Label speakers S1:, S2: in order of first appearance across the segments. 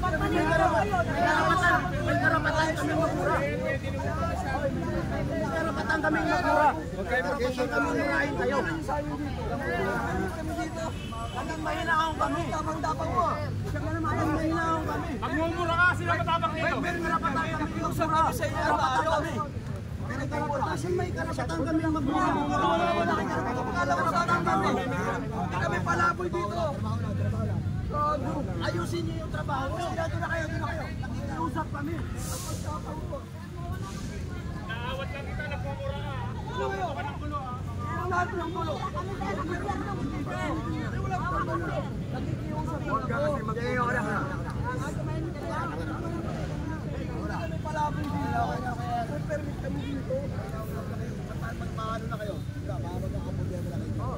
S1: May karapatan kami magmura. May karapatan kami magmura. May karapatan kami murahin kayo. Hanggang mahinahon kami. Tapang-tapang mo. Hanggang mahinahon kami.
S2: Magmumura ka, sila matapang dito.
S1: May karapatan kami magmura. Karapatan kami. Kasi may karapatan kami magmura. Karapatan kami. Hindi kami palaboy dito. Ayusin niyo yung trabaho. Doon na kayo, doon na kayo. Nakikiusap kami.
S2: Naawat lang kita, nagmumura ka. Gulo ka ng gulo ha.
S1: Lahat ng gulo. Nakikiusap
S3: Huwag ka kasi mag-iiyak ka na.
S1: kami palaboy dito. Kung permit kami dito. Magpaano na kayo? Magkakaproblema na kayo.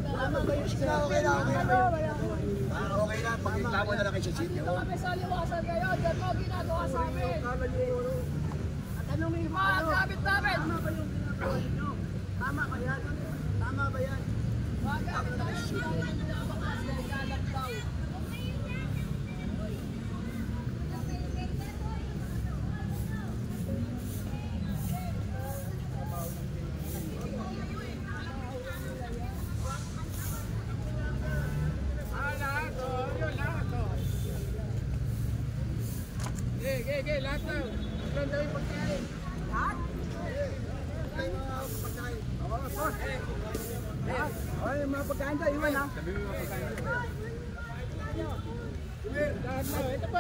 S1: Tama ba yung sila? Okay lang. Okay lang. Pag-reklamo na lang kayo sa sityo.
S4: Kami sa liwasan kayo, dyan mo ginagawa sa amin.
S1: At anong may
S4: Mga gamit namin.
S1: Tama ba yung ginagawa ninyo? Tama ba yan? Tama ba yan?
S4: Mga gamit namin, ginagawa kasi galang daw.
S2: Okay, lahat na. Ilan daw yung pagkain?
S1: Lahat? Ay, mga pagkain. Ay, mga pagkain tayo, iwan ha?
S2: Sabi mo yung pagkain. Lahat na. Ito pa.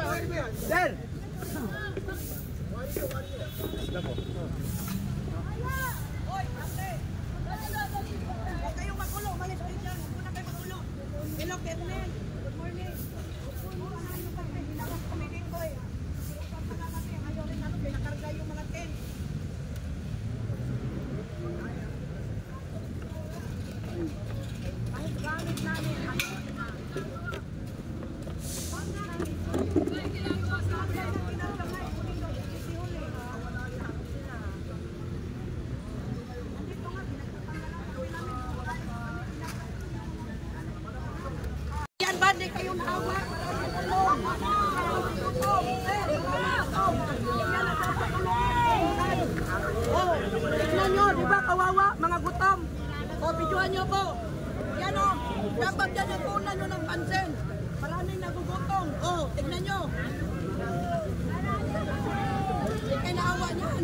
S1: Sir!
S4: Huwag kayong magulo, malis kayo dyan. Huwag muna kayo magulo. Hello, Kevin. Good morning. Hinawas kami dito eh. Ayaw rin natin, pinakarga yung mga tent. Kahit gamit namin, ayaw rin na. Ginagawa sa amin, ginagawa ko dito. Isihuli. Andito nga, yan ba, di kayo naawa? Oh, tignan nyo, di ba kawawa, mga gutom. O, videohan nyo po. Yan o, dapat yan ang una nyo ng pansin. Maraming nagugutom. O, tignan nyo. Di kayo naawa niyan.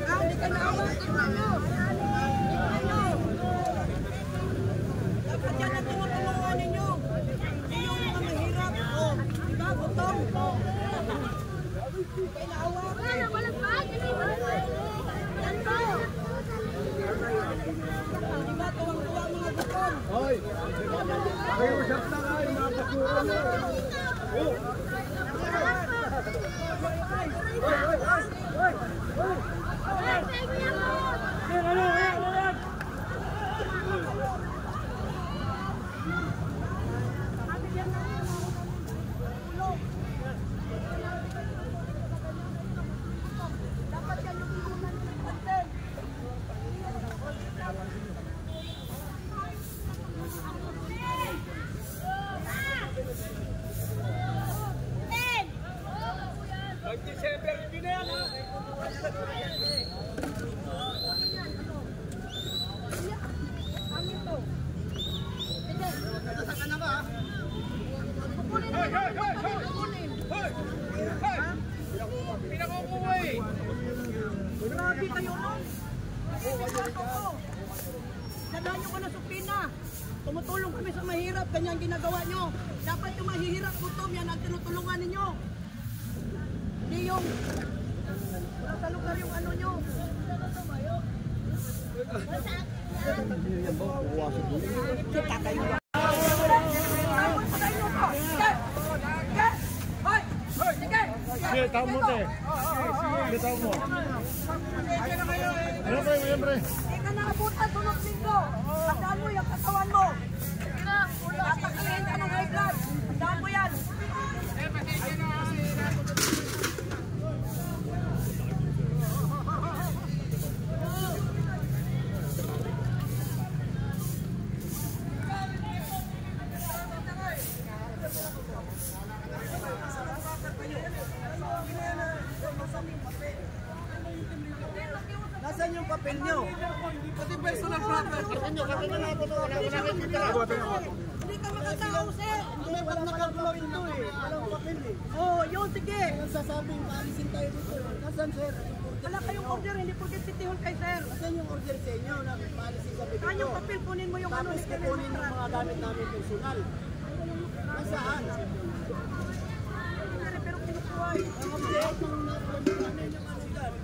S4: Di kayo naawa, tignan nyo. Tignan nyo. Dapat yan ang tinutulungan ninyo. Hindi yung mga mahirap. O, di ba, gutom. Di kayo naawa. Diba, tuwang-tuwa mga gutom?
S3: Hoy! Pakiusap na kayo, mga basura nyo.
S4: Dapat yan yung inunan ng pansin.
S2: Mag-December, hindi na yan ha.
S4: Ang ito. Hindi.
S1: Nasaan ka na ba?
S4: Kukunin
S2: Hoy!
S4: namin.
S2: Hoy! Hoy!
S4: Kukunin.
S2: Hoy! Hoy! Pinakukuha eh.
S4: Grabe kayo nun. Nakikikato ko. Nadaan ko na supina. Tumutulong kami sa mahirap. Ganyan ginagawa nyo. Dapat yung mahihirap gutom yan ang tinutulungan ninyo. Hindi yung sa lugar yung ano nyo. Kita kayo.
S3: Sige, tao mo te. Sige, tao mo. Ayan pre.
S4: Hindi ka naabutan tulog linggo. Tandaan mo yung katawan mo. Tatakayin ka ng high blood. Tandaan mo yan.
S1: yung papel nyo. Pati personal property.
S4: Hindi ka makatao, sir.
S1: May pag nakagawa ito eh. Walang papel eh.
S4: Oh, yun, sige.
S1: Nagsasabing paalisin tayo dito. Nasaan sir?
S4: Wala kayong order, hindi porket titihon kay sir.
S1: Nasaan yung order sa inyo na paalisin kami dito?
S4: Saan yung papel? Kunin mo yung ano
S1: Tapos
S4: ni
S1: kukunin yung mga gamit namin personal. Nasaan?
S4: Pero kinukuha eh.
S1: Update ng namin yung ano dyan.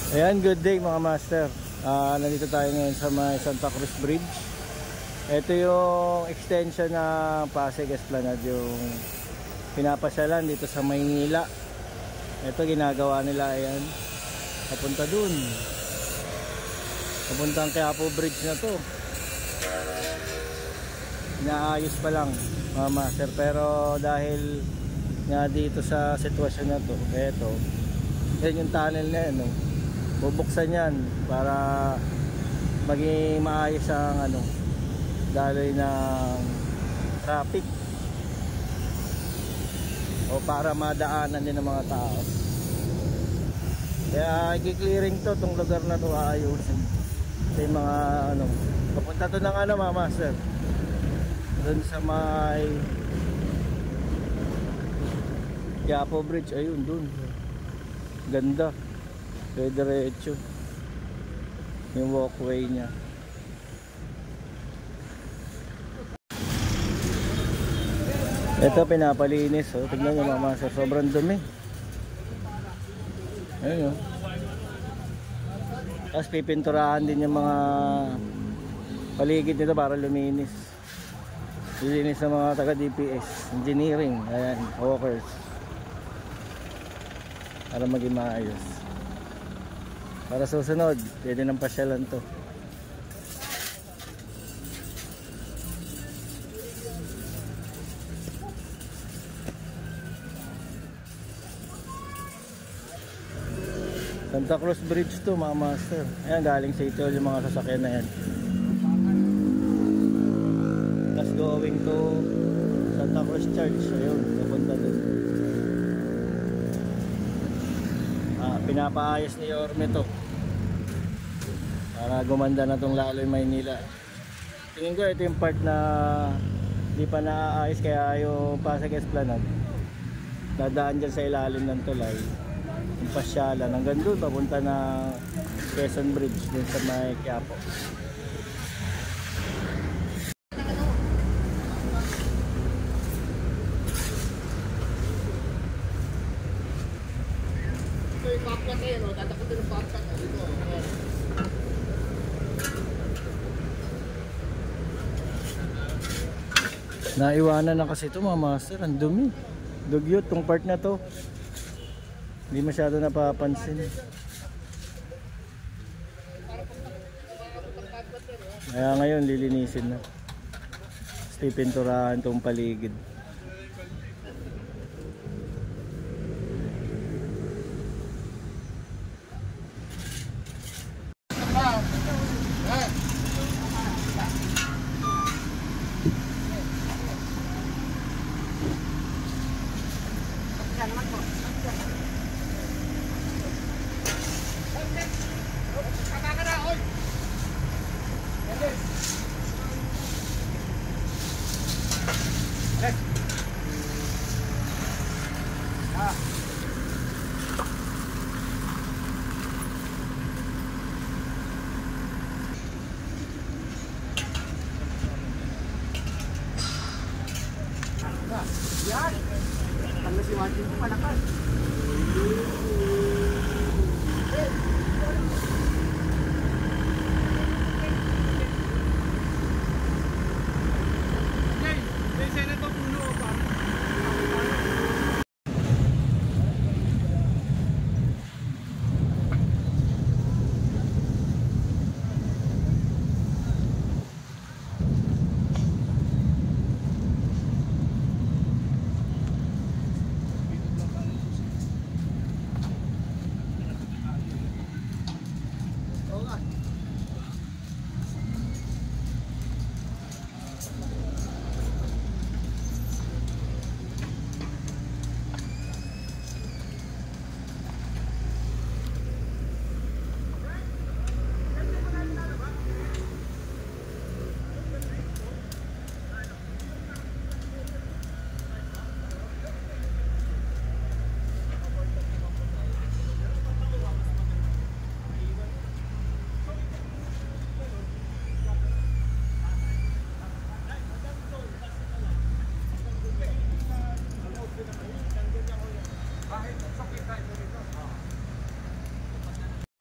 S3: Ayan, good day mga master. Nandito tayo ngayon sa may Santa Cruz Bridge. Ito yung extension ng Pasig Esplanade, yung pinapasyalan dito sa Maynila. Ito ginagawa nila, ayan, papunta dun, papuntang Quiapo Bridge na to. Inaayos pa lang mga master, pero dahil nga dito sa sitwasyon na to, eto, yan yung tunnel na yan, no? Bubuksan yan para maging maayos ang ano, daloy ng traffic o para madaanan din ng mga tao. Kaya i-clearing to, tong lugar na to aayusin. Ito yung mga ano, papunta to ng ano mga master, dun sa may Quiapo Bridge, ayun dun, ganda. Kaya diretso yung walkway niya. Ito pinapalinis, oh. Tignan nyo mga master, sobrang dumi. Ayun, oh. Tapos pipinturahan din yung mga paligid nito para luminis. Lilinis ng mga taga DPS, engineering, ayan, workers, para maging maayos. Para susunod, pwede ng pasyalan to. Santa Cruz Bridge to mga master. Ayan, galing sa ito yung mga sasakyan na yan. Tapos going to Santa Cruz Church. Ayun, napunta doon. Pinapaayos ni Yorme to para gumanda na tong lalo yung Maynila. Tingin ko ito yung part na di pa naaayos, kaya yung Pasig Esplanade dadaan dyan sa ilalim ng tulay, yung pasyalan hanggang doon papunta na Quezon Bridge dun sa may Quiapo. Naiwanan na kasi ito mga master, ang dumi, dugyot tong part na to, hindi masyado napapansin. Kaya ngayon lilinisin na, pipinturahan tong paligid.
S2: Let's
S1: si Martin ko malakas.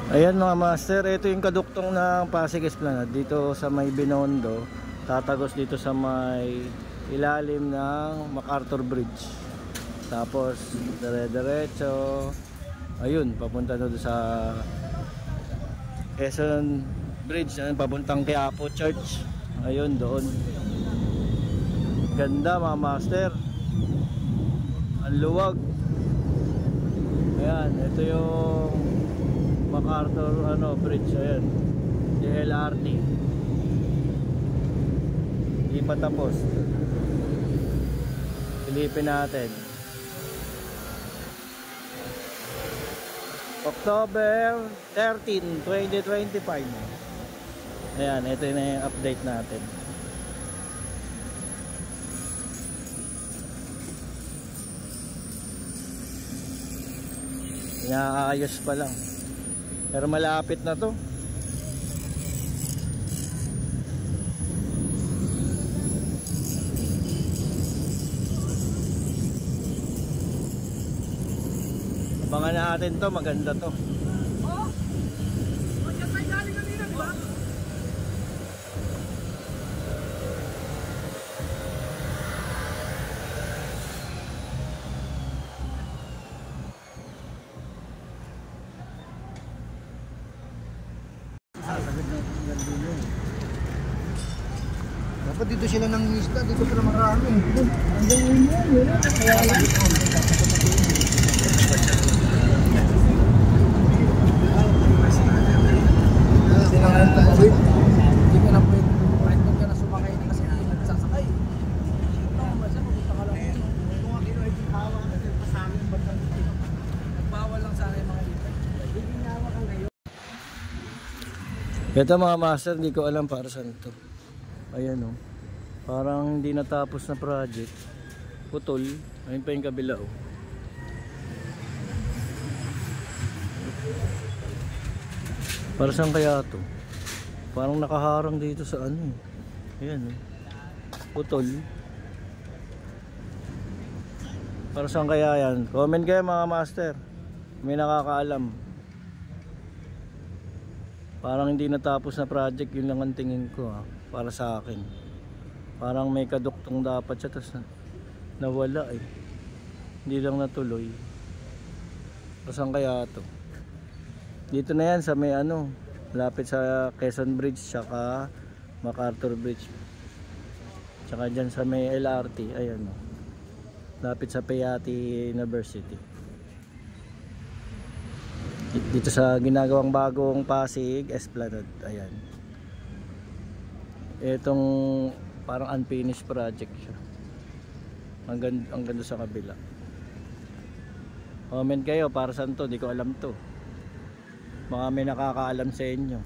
S3: Ayan mga master, ito yung kaduktong ng Pasig Esplanade dito sa may Binondo, tatagos dito sa may ilalim ng MacArthur Bridge. Tapos dire-diretso ayun, papunta na doon sa Quezon Bridge, papuntang Quiapo Church. Ayun doon. Ganda mga master. Ang luwag. Ayan, ito yung MacArthur Bridge. Ayan, LRT. Hindi pa tapos. Silipin natin. October 13, 2025. Ayan, ito na yung update natin. Inaayos pa lang. Pero malapit na to. Abangan natin to, maganda to.
S4: Oh! Diyan tayo galing kanina, di ba?
S1: Dapat dito sila ng isda, dito sila marami. Hanggang yun, kaya lang. Sinangayon ka mawin. Hindi ka na pwede. Kahit kung ka na sumakay na kasi nagsasakay. Masa mabuta ka lang. Kung ang kino ay hawa kasi pasami ng batang dito. Nagbawal lang sana yung mga ito. Hindi nawa ka ngayon.
S3: Ito mga master, hindi ko alam para saan to. Ayan o. Parang hindi natapos na project. Putol. Ayun pa yung kabila o. Para saan kaya to? Parang nakaharang dito sa ano. Ayan o. Putol. Para saan kaya yan? Comment kayo mga master. May nakakaalam. Parang hindi natapos na project. Yun lang ang tingin ko ha. Para sa akin. Parang may kaduktong dapat siya. Tapos nawala eh. Hindi lang natuloy. Para saan kaya to? Dito na yan sa may ano, malapit sa Quezon Bridge tsaka MacArthur Bridge. Tsaka dyan sa may LRT, ayan o. Lapit sa Payati University. Dito sa ginagawang bagong Pasig Esplanade, ayan. Itong parang unfinished project siya. Ang ganda sa kabila. Comment kayo para saan to, di ko alam to. Baka may nakakaalam sa inyo.